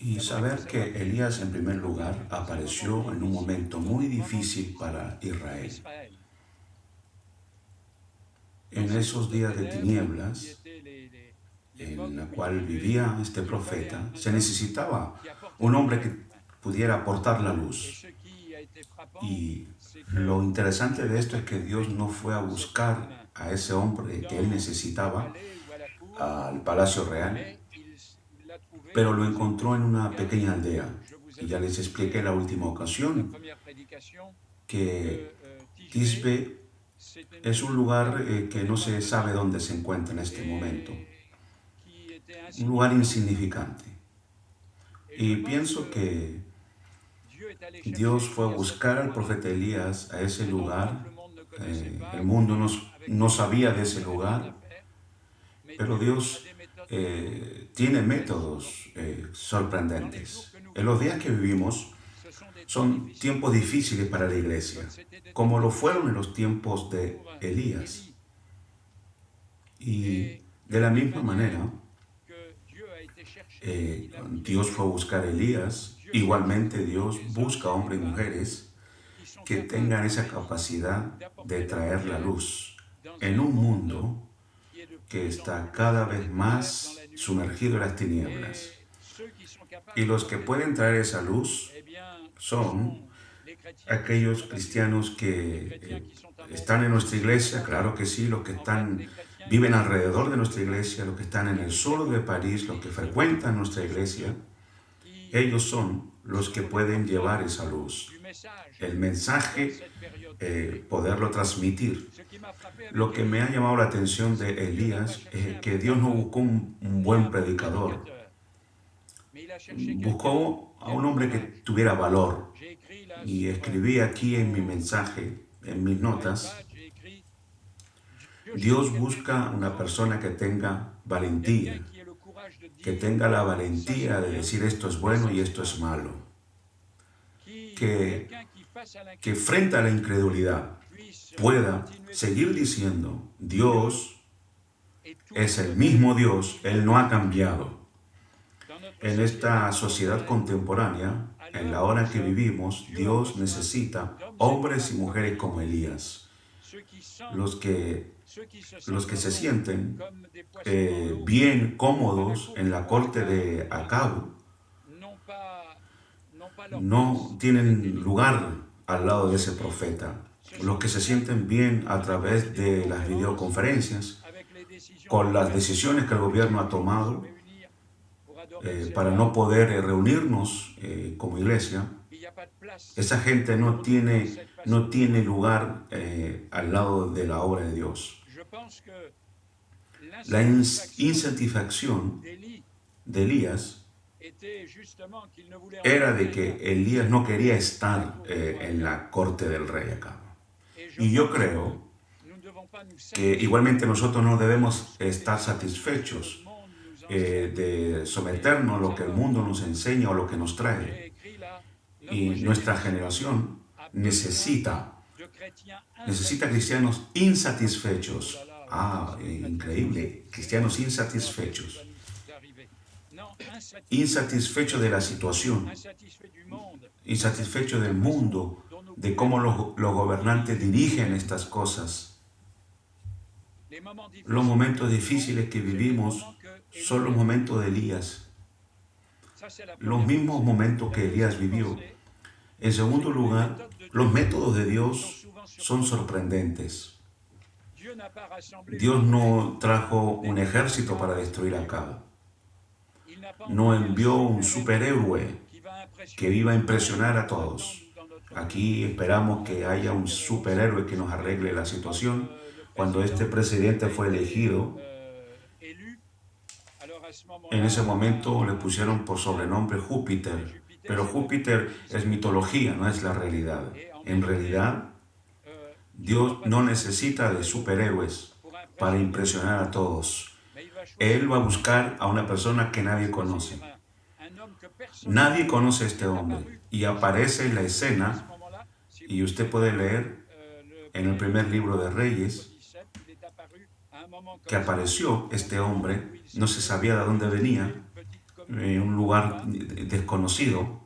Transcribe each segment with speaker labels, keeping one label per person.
Speaker 1: Y saber que Elías, en primer lugar, apareció en un momento muy difícil para Israel. En esos días de tinieblas, en la cual vivía este profeta, se necesitaba un hombre que pudiera aportar la luz. Y lo interesante de esto es que Dios no fue a buscar a ese hombre que él necesitaba al palacio real, pero lo encontró en una pequeña aldea. Y ya les expliqué la última ocasión que Tisbe es un lugar que no se sabe dónde se encuentra en este momento, un lugar insignificante. Y pienso que Dios fue a buscar al profeta Elías a ese lugar. El mundo no sabía de ese lugar, pero Dios tiene métodos sorprendentes. En los días que vivimos son tiempos difíciles para la iglesia, como lo fueron en los tiempos de Elías. Y de la misma manera, Dios fue a buscar a Elías. Igualmente Dios busca hombres y mujeres que tengan esa capacidad de traer la luz en un mundo que está cada vez más sumergido en las tinieblas. Y los que pueden traer esa luz son aquellos cristianos que están en nuestra iglesia, claro que sí, los que viven alrededor de nuestra iglesia, los que están en el sur de París, los que frecuentan nuestra iglesia. Ellos son los que pueden llevar esa luz, el mensaje, poderlo transmitir. Lo que me ha llamado la atención de Elías es que Dios no buscó un buen predicador, buscó a un hombre que tuviera valor. Y escribí aquí en mi mensaje, en mis notas, Dios busca una persona que tenga valentía, que tenga la valentía de decir esto es bueno y esto es malo, que frente a la incredulidad pueda seguir diciendo, Dios es el mismo Dios, Él no ha cambiado. En esta sociedad contemporánea, en la hora que vivimos, Dios necesita hombres y mujeres como Elías, los que se sienten bien cómodos en la corte de Acab, no tienen lugar al lado de ese profeta. Los que se sienten bien a través de las videoconferencias, con las decisiones que el gobierno ha tomado para no poder reunirnos como iglesia, esa gente no tiene lugar al lado de la obra de Dios. La insatisfacción de Elías era de que Elías no quería estar en la corte del rey Acab. Y yo creo que igualmente nosotros no debemos estar satisfechos de someternos a lo que el mundo nos enseña o lo que nos trae. Y nuestra generación necesita cristianos insatisfechos. Increíble, cristianos insatisfechos. Insatisfechos de la situación, insatisfechos del mundo, de cómo los gobernantes dirigen estas cosas. Los momentos difíciles que vivimos son los momentos de Elías, los mismos momentos que Elías vivió. En segundo lugar, los métodos de Dios son sorprendentes. Dios no trajo un ejército para destruir a Acab. No envió un superhéroe que iba a impresionar a todos. Aquí esperamos que haya un superhéroe que nos arregle la situación. Cuando este presidente fue elegido, en ese momento le pusieron por sobrenombre Júpiter. Pero Júpiter es mitología, no es la realidad. En realidad, Dios no necesita de superhéroes para impresionar a todos. Él va a buscar a una persona que nadie conoce. Nadie conoce a este hombre y aparece en la escena, y usted puede leer en el primer libro de Reyes que apareció este hombre, no se sabía de dónde venía, en un lugar desconocido.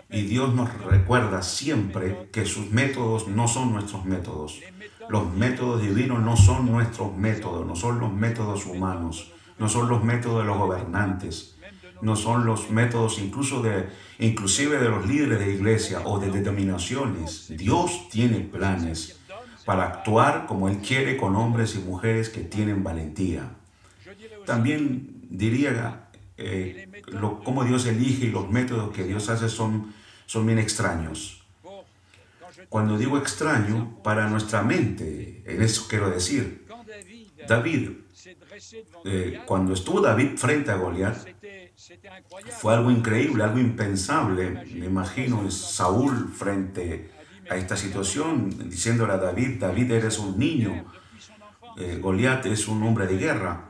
Speaker 1: Y Dios nos recuerda siempre que sus métodos no son nuestros métodos. Los métodos divinos no son nuestros métodos, no son los métodos humanos, no son los métodos de los gobernantes, no son los métodos inclusive de los líderes de iglesia o de denominaciones. Dios tiene planes para actuar como Él quiere con hombres y mujeres que tienen valentía. También diría cómo Dios elige y los métodos que Dios hace son bien extraños. Cuando digo extraño, para nuestra mente, en eso quiero decir, David, cuando estuvo David frente a Goliat, fue algo increíble, algo impensable. Me imagino Saúl frente a esta situación, diciéndole a David, David eres un niño, Goliat es un hombre de guerra.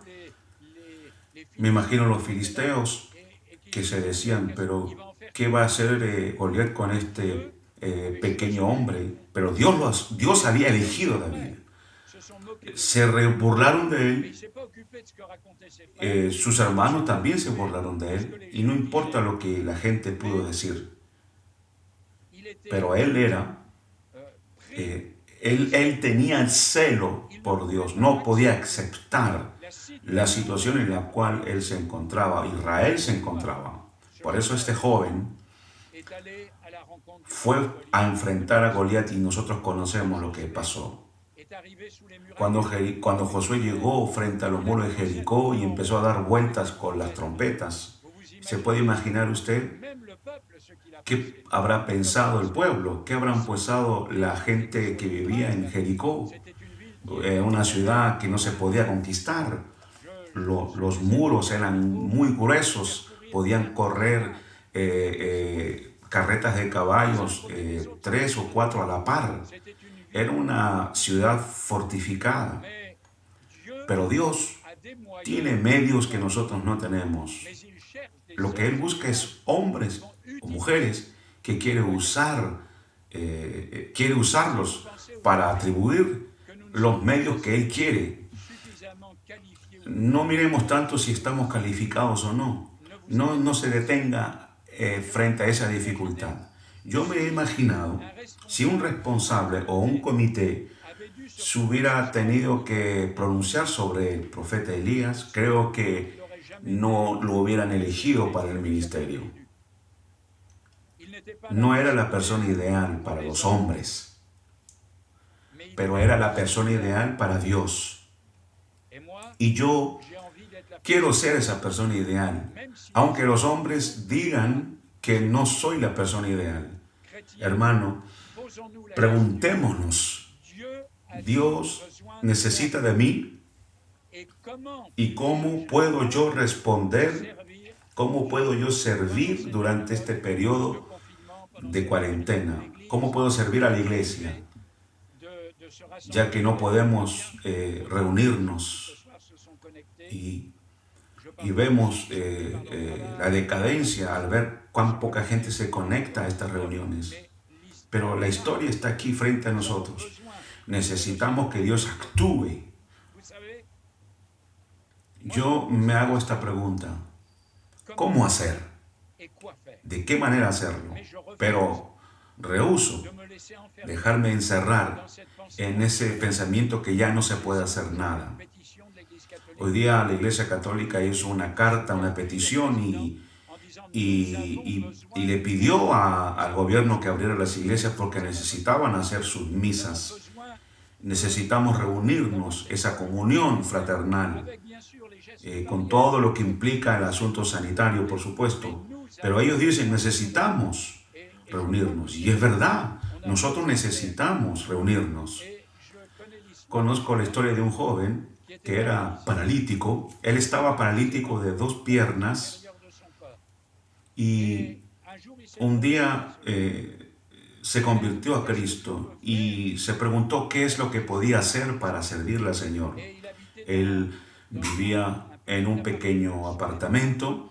Speaker 1: Me imagino los filisteos que se decían, pero ¿qué va a hacer Goliat con este pequeño hombre? Pero Dios había elegido a David. Se burlaron de él, sus hermanos también se burlaron de él, y no importa lo que la gente pudo decir, pero él tenía el celo por Dios, no podía aceptar la situación en la cual él se encontraba, Israel se encontraba. Por eso este joven fue a enfrentar a Goliat y nosotros conocemos lo que pasó. Cuando Josué llegó frente a los muros de Jericó y empezó a dar vueltas con las trompetas, ¿se puede imaginar usted qué habrá pensado el pueblo? ¿Qué habrán pensado la gente que vivía en Jericó? Una ciudad que no se podía conquistar. Los muros eran muy gruesos, podían correr carretas de caballos, 3 o 4 a la par. Era una ciudad fortificada. Pero Dios tiene medios que nosotros no tenemos. Lo que Él busca es hombres o mujeres que quiere usarlos para atribuir los medios que Él quiere. No miremos tanto si estamos calificados o no. No se detenga frente a esa dificultad. Yo me he imaginado si un responsable o un comité se hubiera tenido que pronunciar sobre el profeta Elías, creo que no lo hubieran elegido para el ministerio. No era la persona ideal para los hombres, pero era la persona ideal para Dios. Y yo quiero ser esa persona ideal, aunque los hombres digan que no soy la persona ideal. Hermano, preguntémonos, ¿Dios necesita de mí? ¿Y cómo puedo yo responder? ¿Cómo puedo yo servir durante este periodo de cuarentena? ¿Cómo puedo servir a la iglesia? Ya que no podemos reunirnos y vemos la decadencia al ver cuán poca gente se conecta a estas reuniones. Pero la historia está aquí frente a nosotros. Necesitamos que Dios actúe. Yo me hago esta pregunta. ¿Cómo hacer? ¿De qué manera hacerlo? Pero rehúso dejarme encerrar en ese pensamiento que ya no se puede hacer nada. Hoy día la Iglesia Católica hizo una carta, una petición y le pidió al gobierno que abriera las iglesias porque necesitaban hacer sus misas. Necesitamos reunirnos, esa comunión fraternal, con todo lo que implica el asunto sanitario, por supuesto. Pero ellos dicen, necesitamos reunirnos. Y es verdad, nosotros necesitamos reunirnos. Conozco la historia de un joven que era paralítico. Él estaba paralítico de 2 piernas y un día se convirtió a Cristo y se preguntó qué es lo que podía hacer para servirle al Señor. Él vivía en un pequeño apartamento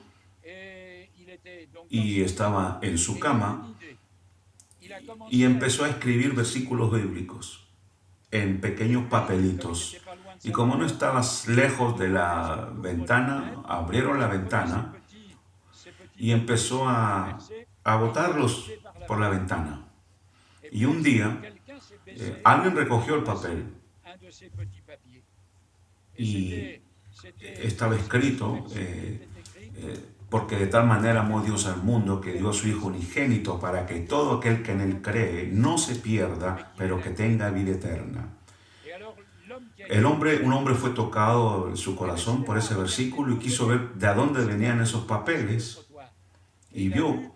Speaker 1: y estaba en su cama y empezó a escribir versículos bíblicos en pequeños papelitos. Y como no estabas lejos de la ventana, abrieron la ventana y empezó a botarlos por la ventana. Y un día alguien recogió el papel y estaba escrito, porque de tal manera amó Dios al mundo que dio a su Hijo unigénito para que todo aquel que en él cree no se pierda, pero que tenga vida eterna. Un hombre fue tocado en su corazón por ese versículo y quiso ver de dónde venían esos papeles y vio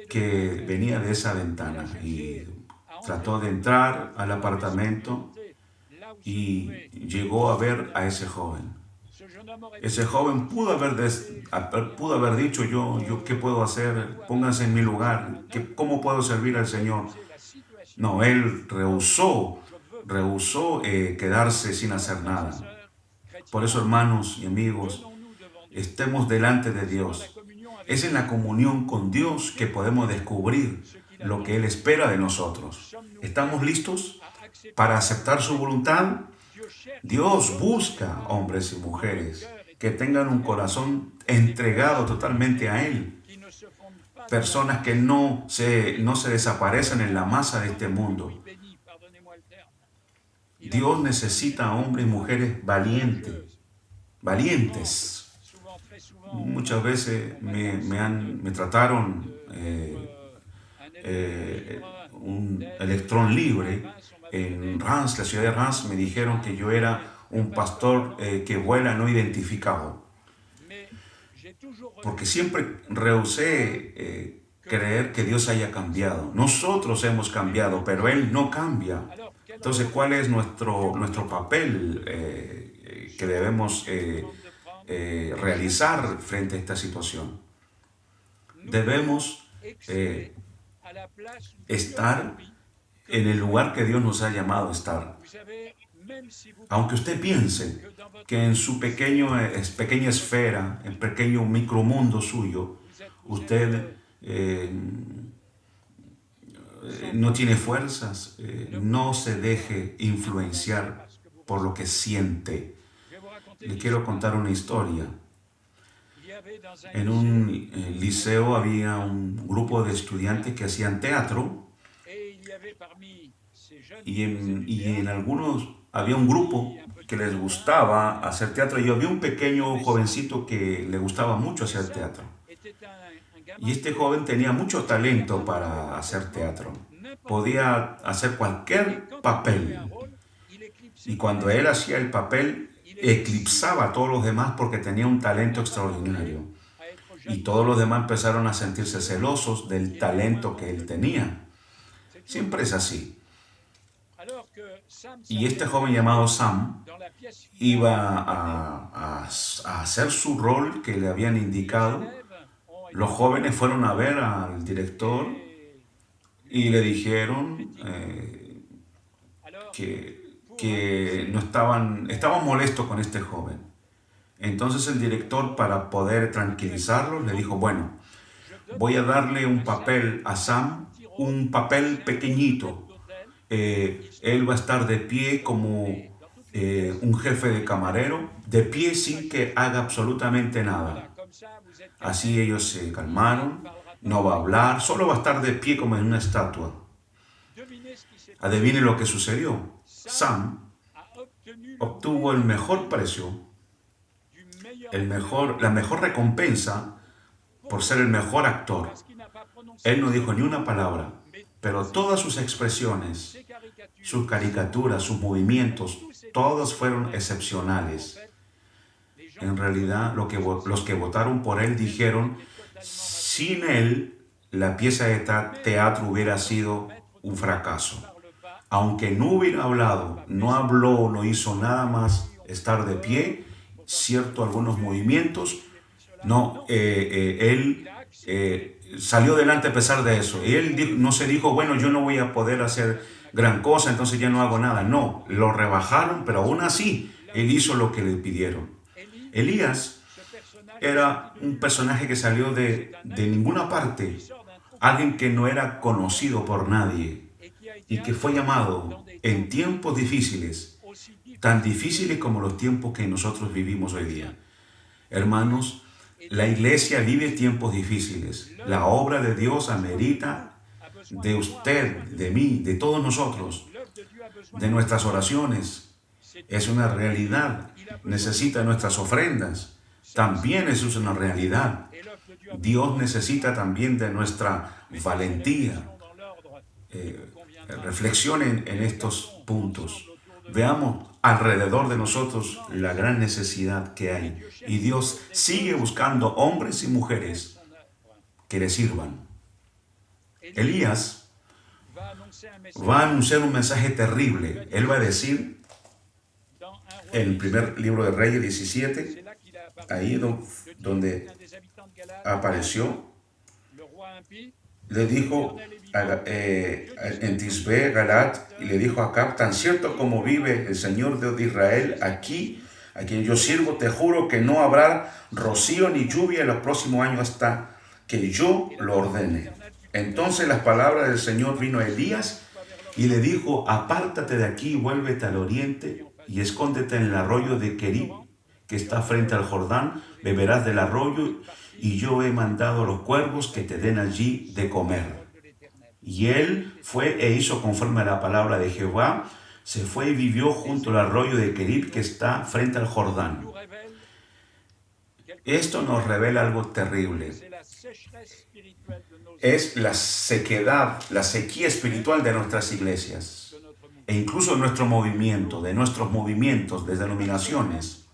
Speaker 1: que venía de esa ventana y trató de entrar al apartamento y llegó a ver a ese joven. Ese joven pudo haber dicho, yo ¿qué puedo hacer? Pónganse en mi lugar. ¿Cómo puedo servir al Señor? No, él rehusó quedarse sin hacer nada. Por eso, hermanos y amigos, estemos delante de Dios. Es en la comunión con Dios que podemos descubrir lo que Él espera de nosotros. ¿Estamos listos para aceptar su voluntad? Dios busca hombres y mujeres que tengan un corazón entregado totalmente a Él. Personas que no se desaparecen en la masa de este mundo. Dios necesita hombres y mujeres valientes. Muchas veces me trataron un electrón libre en Reims, la ciudad de Reims. Me dijeron que yo era un pastor que vuela no identificado, porque siempre rehusé creer que Dios haya cambiado. Nosotros hemos cambiado, pero Él no cambia. Entonces, ¿cuál es nuestro papel que debemos realizar frente a esta situación? Debemos estar en el lugar que Dios nos ha llamado a estar. Aunque usted piense que en su pequeña esfera, en pequeño micromundo suyo, usted no tiene fuerzas, no se deje influenciar por lo que siente. Le quiero contar una historia. En un liceo había un grupo de estudiantes que hacían teatro y en algunos había un grupo que les gustaba hacer teatro y había un pequeño jovencito que le gustaba mucho hacer teatro. Y este joven tenía mucho talento para hacer teatro. Podía hacer cualquier papel. Y cuando él hacía el papel, eclipsaba a todos los demás porque tenía un talento extraordinario. Y todos los demás empezaron a sentirse celosos del talento que él tenía. Siempre es así. Y este joven llamado Sam iba a hacer su rol que le habían indicado. Los jóvenes fueron a ver al director y le dijeron que no estaban molestos con este joven. Entonces el director, para poder tranquilizarlos, le dijo, bueno, voy a darle un papel a Sam, un papel pequeñito. Él va a estar de pie como un jefe de camarero, de pie sin que haga absolutamente nada. Así ellos se calmaron, no va a hablar, solo va a estar de pie como en una estatua. Adivine lo que sucedió. Sam obtuvo el mejor precio, la mejor recompensa por ser el mejor actor. Él no dijo ni una palabra, pero todas sus expresiones, sus caricaturas, sus movimientos, todos fueron excepcionales. En realidad, los que votaron por él dijeron, sin él, la pieza de teatro hubiera sido un fracaso. Aunque no hubiera hablado, no habló, no hizo nada más estar de pie, cierto, algunos movimientos, no, él salió adelante a pesar de eso. Y él no se dijo, bueno, yo no voy a poder hacer gran cosa, entonces ya no hago nada. No, lo rebajaron, pero aún así, él hizo lo que le pidieron. Elías era un personaje que salió de ninguna parte, alguien que no era conocido por nadie y que fue llamado en tiempos difíciles, tan difíciles como los tiempos que nosotros vivimos hoy día. Hermanos, La iglesia vive tiempos difíciles. La obra de Dios amerita de usted, de mí, de todos nosotros, de nuestras oraciones. Es una realidad. Necesita nuestras ofrendas. También eso es una realidad. Dios necesita también de nuestra valentía. Reflexionen en estos puntos. Veamos alrededor de nosotros la gran necesidad que hay. Y Dios sigue buscando hombres y mujeres que le sirvan. Elías va a anunciar un mensaje terrible. Él va a decir en el primer libro de Reyes 17, ahí donde apareció, le dijo en Tisbe, Galat, y le dijo a Acab: tan cierto como vive el Señor Dios de Israel, aquí, a quien yo sirvo, te juro que no habrá rocío ni lluvia en los próximos años hasta que yo lo ordene. Entonces las palabras del Señor vino a Elías y le dijo: apártate de aquí y vuélvete al oriente y escóndete en el arroyo de Querib, que está frente al Jordán. Beberás del arroyo, y yo he mandado a los cuervos que te den allí de comer. Y él fue e hizo conforme a la palabra de Jehová. Se fue y vivió junto al arroyo de Querib, que está frente al Jordán. Esto nos revela algo terrible. Es la sequedad, la sequía espiritual de nuestras iglesias, e incluso de nuestros movimientos de denominaciones.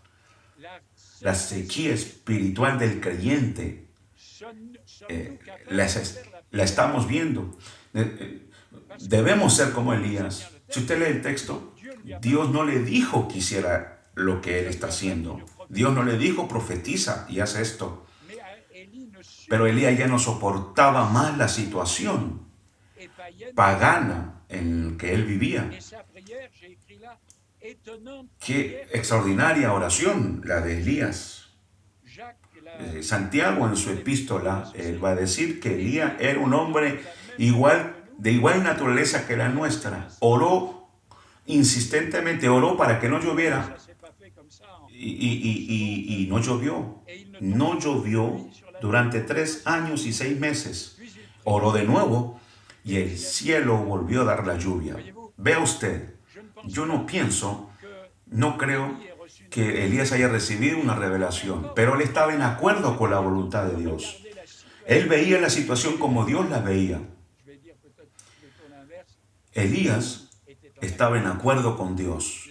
Speaker 1: La sequía espiritual del creyente, la estamos viendo. Debemos ser como Elías. Si usted lee el texto, Dios no le dijo que hiciera lo que él está haciendo. Dios no le dijo: profetiza y haz esto. Pero Elías ya no soportaba más la situación pagana en que él vivía. Qué extraordinaria oración la de Elías. Santiago en su epístola, él va a decir que Elías era un hombre de igual naturaleza que la nuestra. Oró insistentemente, oró para que no lloviera. Y no llovió. No llovió durante 3 años y 6 meses. Oró de nuevo y el cielo volvió a dar la lluvia. Vea usted, yo no creo que Elías haya recibido una revelación, pero él estaba en acuerdo con la voluntad de Dios. Él veía la situación como Dios la veía. Elías estaba en acuerdo con Dios.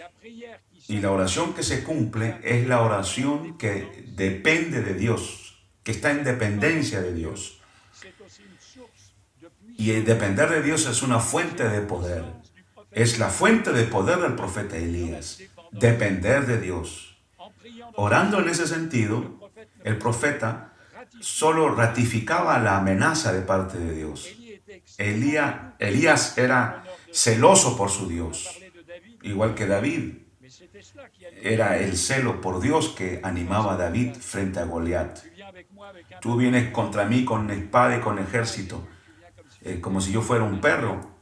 Speaker 1: Y la oración que se cumple es la oración que depende de Dios, que está en dependencia de Dios. Y el depender de Dios es una fuente de poder. Es la fuente de poder del profeta Elías. Depender de Dios. Orando en ese sentido, el profeta solo ratificaba la amenaza de parte de Dios. Elías era celoso por su Dios, igual que David. Era el celo por Dios que animaba a David frente a Goliat. Tú vienes contra mí con espada y con ejército, como si yo fuera un perro.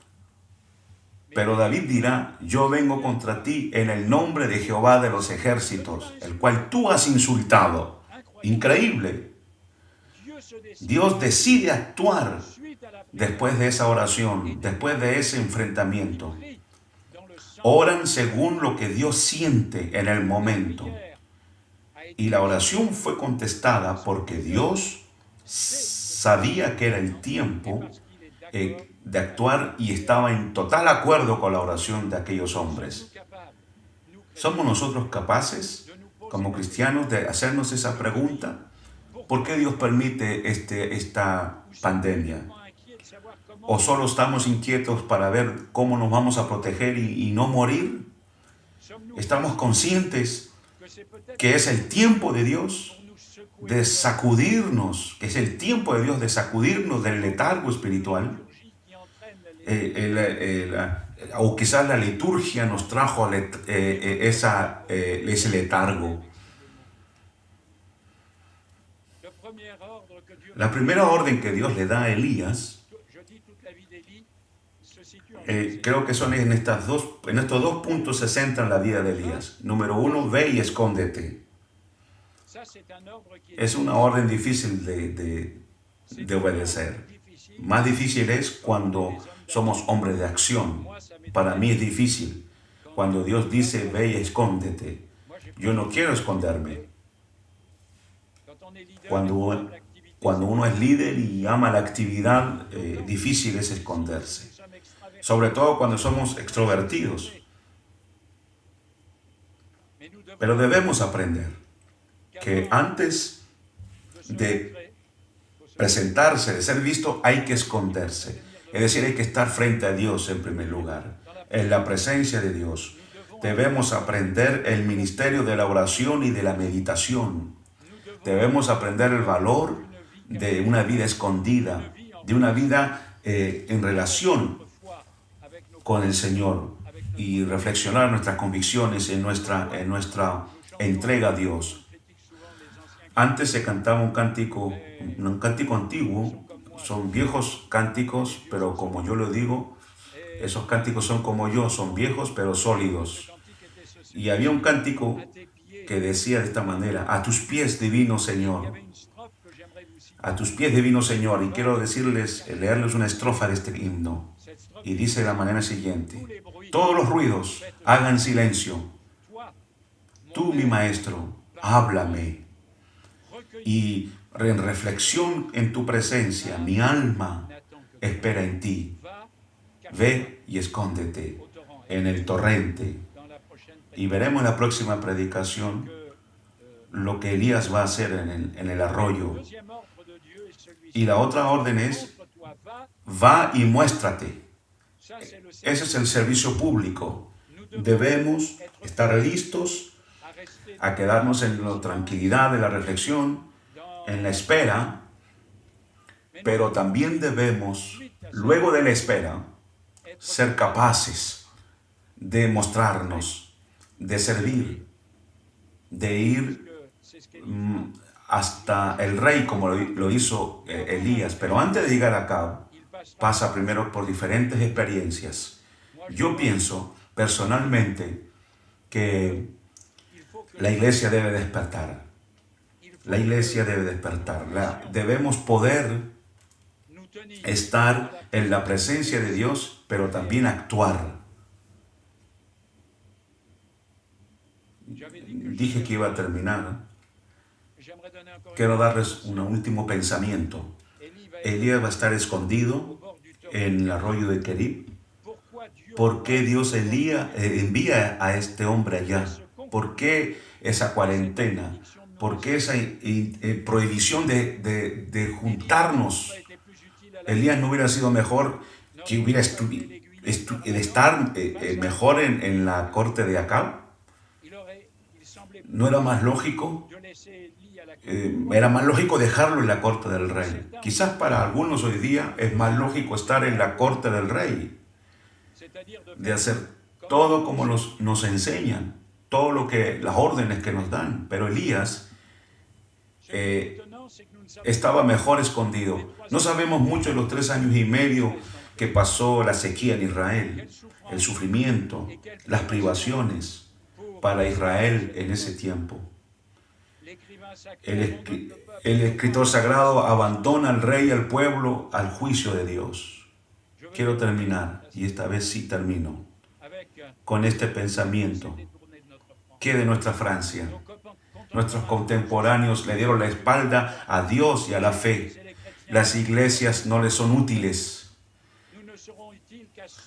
Speaker 1: Pero David dirá: yo vengo contra ti en el nombre de Jehová de los ejércitos, el cual tú has insultado. Increíble. Dios decide actuar después de esa oración, después de ese enfrentamiento. Oran según lo que Dios siente en el momento. Y la oración fue contestada porque Dios sabía que era el tiempo de actuar y estaba en total acuerdo con la oración de aquellos hombres. ¿Somos nosotros capaces, como cristianos, de hacernos esa pregunta? ¿Por qué Dios permite esta pandemia? ¿O solo estamos inquietos para ver cómo nos vamos a proteger y no morir? ¿Estamos conscientes que es el tiempo de Dios de sacudirnos, que es el tiempo de Dios de sacudirnos del letargo espiritual? O quizás la liturgia nos trajo ese letargo. La primera orden que Dios le da a Elías, creo que son en estos dos puntos se centra la vida de Elías. Número 1, ve y escóndete. Es una orden difícil de obedecer. Más difícil es cuando somos hombres de acción. Para mí es difícil. Cuando Dios dice, ve y escóndete. Yo no quiero esconderme. Cuando uno es líder y ama la actividad, difícil es esconderse. Sobre todo cuando somos extrovertidos. Pero debemos aprender que antes de presentarse, de ser visto, hay que esconderse. Es decir, hay que estar frente a Dios en primer lugar, en la presencia de Dios. Debemos aprender el ministerio de la oración y de la meditación. Debemos aprender el valor de una vida escondida, de una vida en relación con el Señor y reflexionar nuestras convicciones en nuestra entrega a Dios. Antes se cantaba un cántico antiguo, son viejos cánticos, pero como yo lo digo, esos cánticos son como yo, son viejos pero sólidos. Y había un cántico que decía de esta manera, a tus pies, divino Señor, a tus pies, divino Señor, y quiero leerles una estrofa de este himno, y dice de la manera siguiente, todos los ruidos hagan silencio, tú mi maestro, háblame, y en reflexión en tu presencia, mi alma espera en ti, ve y escóndete en el torrente, y veremos en la próxima predicación lo que Elías va a hacer en el arroyo. Y la otra orden es, va y muéstrate. Ese es el servicio público. Debemos estar listos a quedarnos en la tranquilidad de la reflexión, en la espera, pero también debemos, luego de la espera, ser capaces de mostrarnos, de servir, de ir hasta el rey como lo hizo Elías. Pero antes de llegar acá, pasa primero por diferentes experiencias. Yo pienso personalmente que la iglesia debe despertar. La iglesia debe despertar. Debemos poder estar en la presencia de Dios, pero también actuar. Dije que iba a terminar. Quiero darles un último pensamiento. Elías va a estar escondido en el arroyo de Querib. ¿Por qué Dios envía a este hombre allá? ¿Por qué esa cuarentena? ¿Por qué esa prohibición de juntarnos? Elías no hubiera sido mejor que hubiera estar mejor en la corte de Acab. ¿No era más lógico? Era más lógico dejarlo en la corte del rey. Quizás para algunos hoy día es más lógico estar en la corte del rey, de hacer todo como nos enseñan, todo las órdenes que nos dan. Pero Elías estaba mejor escondido. No sabemos mucho de los 3 años y medio que pasó la sequía en Israel, el sufrimiento, las privaciones para Israel en ese tiempo. El escritor sagrado abandona al rey y al pueblo al juicio de Dios. Quiero terminar, y esta vez sí termino, con este pensamiento. ¿Qué de nuestra Francia? Nuestros contemporáneos le dieron la espalda a Dios y a la fe. Las iglesias no les son útiles.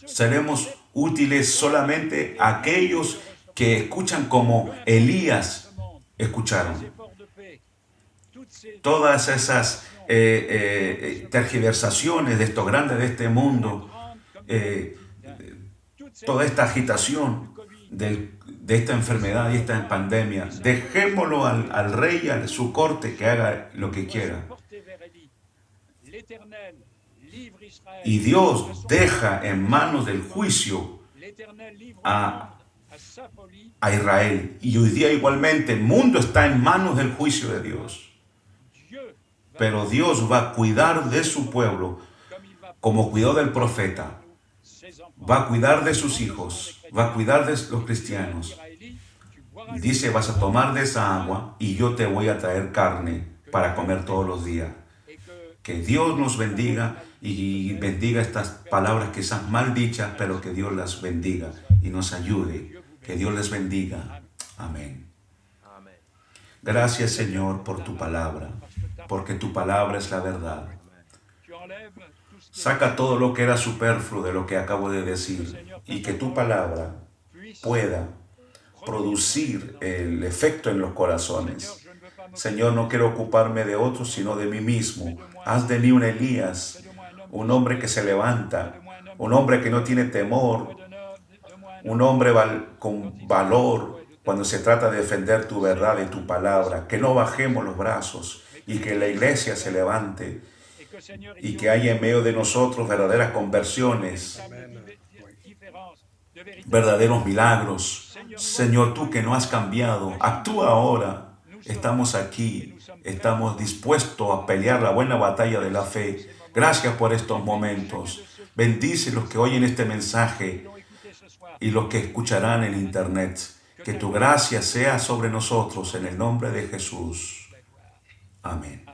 Speaker 1: Seremos útiles solamente a aquellos que escuchan como Elías escucharon. Todas esas tergiversaciones de estos grandes de este mundo, toda esta agitación de esta enfermedad y esta pandemia, dejémoslo al rey, a su corte, que haga lo que quiera. Y Dios deja en manos del juicio a Israel. Y hoy día igualmente el mundo está en manos del juicio de Dios. Pero Dios va a cuidar de su pueblo como cuidó del profeta. Va a cuidar de sus hijos, va a cuidar de los cristianos. Y dice, vas a tomar de esa agua y yo te voy a traer carne para comer todos los días. Que Dios nos bendiga y bendiga estas palabras que son mal dichas, pero que Dios las bendiga y nos ayude. Que Dios les bendiga. Amén. Gracias, Señor, por tu palabra, porque tu palabra es la verdad. Saca todo lo que era superfluo de lo que acabo de decir y que tu palabra pueda producir el efecto en los corazones. Señor, no quiero ocuparme de otros, sino de mí mismo. Haz de mí un Elías, un hombre que se levanta, un hombre que no tiene temor, un hombre con valor cuando se trata de defender tu verdad y tu palabra. Que no bajemos los brazos y que la iglesia se levante y que haya en medio de nosotros verdaderas conversiones, verdaderos milagros. Señor, tú que no has cambiado, actúa ahora. Estamos aquí, estamos dispuestos a pelear la buena batalla de la fe. Gracias por estos momentos. Bendice los que oyen este mensaje y los que escucharán en internet. Que tu gracia sea sobre nosotros en el nombre de Jesús. Amén.